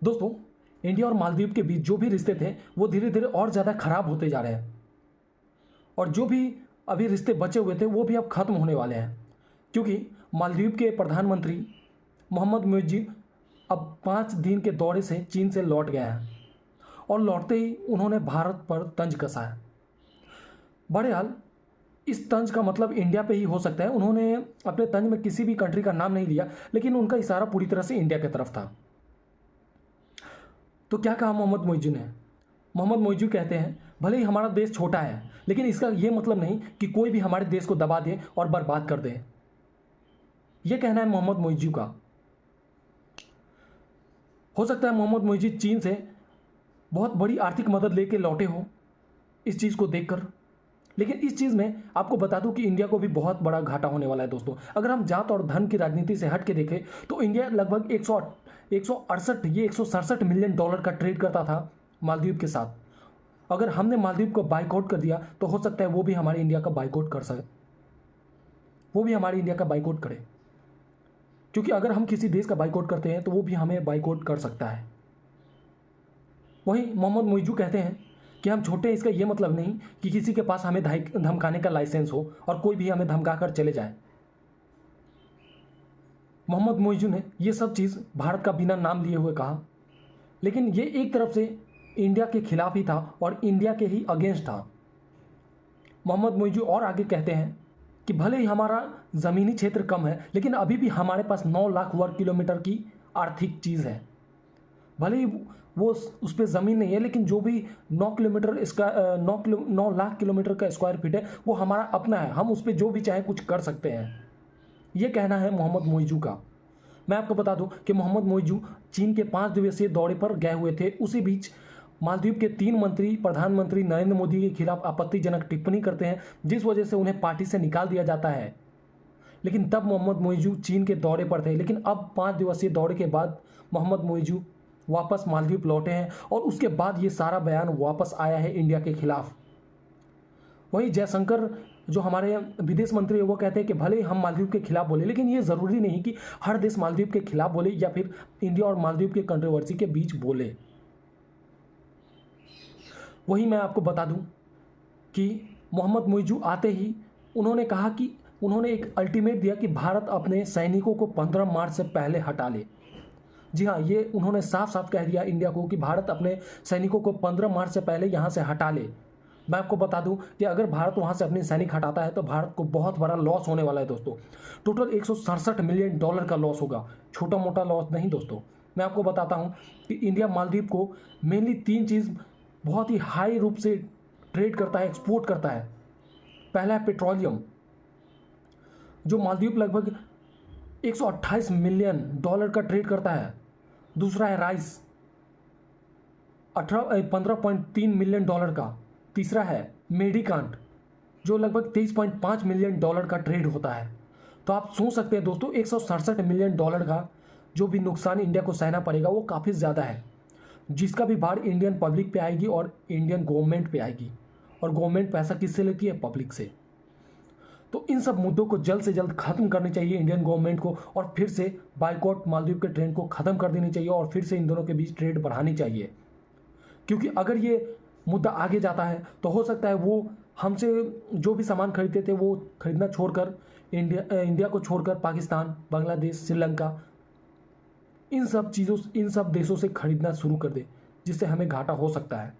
दोस्तों, इंडिया और मालदीव के बीच जो भी रिश्ते थे वो धीरे धीरे और ज़्यादा खराब होते जा रहे हैं, और जो भी अभी रिश्ते बचे हुए थे वो भी अब खत्म होने वाले हैं, क्योंकि मालदीव के प्रधानमंत्री मोहम्मद मुइज़ अब 5 दिन के दौरे से चीन से लौट गए हैं, और लौटते ही उन्होंने भारत पर तंज कसा है। बहरहाल इस तंज का मतलब इंडिया पे ही हो सकता है। उन्होंने अपने तंज में किसी भी कंट्री का नाम नहीं लिया, लेकिन उनका इशारा पूरी तरह से इंडिया की तरफ था। तो क्या कहा मोहम्मद मुइज़ ने? मोहम्मद मुइज़ कहते हैं, भले ही हमारा देश छोटा है, लेकिन इसका ये मतलब नहीं कि कोई भी हमारे देश को दबा दे और बर्बाद कर दे। ये कहना है मोहम्मद मुइज़ का। हो सकता है मोहम्मद मुइज़ चीन से बहुत बड़ी आर्थिक मदद लेके लौटे हो इस चीज़ को देखकर, लेकिन इस चीज़ में आपको बता दूं कि इंडिया को भी बहुत बड़ा घाटा होने वाला है। दोस्तों, अगर हम जात और धन की राजनीति से हट के देखें तो इंडिया लगभग 167 मिलियन डॉलर का ट्रेड करता था मालदीव के साथ। अगर हमने मालदीव को बाइकआउट कर दिया तो हो सकता है वो भी हमारे इंडिया का बाइकआउट करे, क्योंकि अगर हम किसी देश का बाइकआउट करते हैं तो वो भी हमें बाइकआउट कर सकता है। वहीं मोहम्मद मुइज़ कहते हैं कि हम छोटे हैं, इसका ये मतलब नहीं कि किसी के पास हमें धमकाने का लाइसेंस हो और कोई भी हमें धमका कर चले जाए। मोहम्मद मुइज़ ने ये सब चीज़ भारत का बिना नाम लिए हुए कहा, लेकिन ये एक तरफ से इंडिया के खिलाफ ही था और इंडिया के ही अगेंस्ट था। मोहम्मद मुइज़ और आगे कहते हैं कि भले ही हमारा ज़मीनी क्षेत्र कम है, लेकिन अभी भी हमारे पास 9 लाख वर्ग किलोमीटर की आर्थिक चीज़ है। भले ही वो उस पर ज़मीन नहीं है, लेकिन जो भी 9 लाख किलोमीटर का स्क्वायर फीट है वो हमारा अपना है। हम उस पर जो भी चाहे कुछ कर सकते हैं। ये कहना है मोहम्मद मुइज़ का। मैं आपको बता दूं कि मोहम्मद मुइज़ चीन के 5 दिवसीय दौरे पर गए हुए थे। उसी बीच मालदीव के 3 मंत्री प्रधानमंत्री नरेंद्र मोदी के खिलाफ आपत्तिजनक टिप्पणी करते हैं, जिस वजह से उन्हें पार्टी से निकाल दिया जाता है। लेकिन तब मोहम्मद मुइज़ चीन के दौरे पर थे, लेकिन अब 5 दिवसीय दौरे के बाद मोहम्मद मुइज़ वापस मालदीव लौटे हैं और उसके बाद ये सारा बयान वापस आया है इंडिया के खिलाफ। वहीं जयशंकर जो हमारे विदेश मंत्री है वो कहते हैं कि भले हम मालदीव के खिलाफ बोले, लेकिन ये ज़रूरी नहीं कि हर देश मालदीव के खिलाफ बोले या फिर इंडिया और मालदीव के कंट्रोवर्सी के बीच बोले। वहीं मैं आपको बता दूं कि मोहम्मद मुइज़ आते ही उन्होंने कहा कि उन्होंने एक अल्टीमेट दिया कि भारत अपने सैनिकों को 15 मार्च से पहले हटा ले। जी हाँ, ये उन्होंने साफ साफ कह दिया इंडिया को कि भारत अपने सैनिकों को 15 मार्च से पहले यहाँ से हटा ले। मैं आपको बता दूं कि अगर भारत वहाँ से अपने सैनिक हटाता है तो भारत को बहुत बड़ा लॉस होने वाला है। दोस्तों, टोटल 167 मिलियन डॉलर का लॉस होगा। छोटा मोटा लॉस नहीं दोस्तों। मैं आपको बताता हूँ कि इंडिया मालदीव को मेनली 3 चीज़ बहुत ही हाई रूप से ट्रेड करता है, एक्सपोर्ट करता है। पहला है पेट्रोलियम, जो मालदीव लगभग 128 मिलियन डॉलर का ट्रेड करता है। दूसरा है राइस, 15.3 मिलियन डॉलर का। तीसरा है मेडिकांट, जो लगभग 23.5 मिलियन डॉलर का ट्रेड होता है। तो आप सोच सकते हैं दोस्तों, 167 मिलियन डॉलर का जो भी नुकसान इंडिया को सहना पड़ेगा वो काफ़ी ज़्यादा है, जिसका भी भार इंडियन पब्लिक पे आएगी और इंडियन गवर्नमेंट पे आएगी। और गवर्नमेंट पैसा किससे लेती है? पब्लिक से। तो इन सब मुद्दों को जल्द से जल्द खत्म करनी चाहिए इंडियन गवर्नमेंट को, और फिर से बाइकआउट मालदीव के ट्रेड को ख़त्म कर देनी चाहिए और फिर से इन दोनों के बीच ट्रेड बढ़ानी चाहिए। क्योंकि अगर ये मुद्दा आगे जाता है तो हो सकता है वो हमसे जो भी सामान खरीदते थे वो खरीदना छोड़कर इंडिया को छोड़कर पाकिस्तान, बांग्लादेश, श्रीलंका, इन सब देशों से खरीदना शुरू कर दे, जिससे हमें घाटा हो सकता है।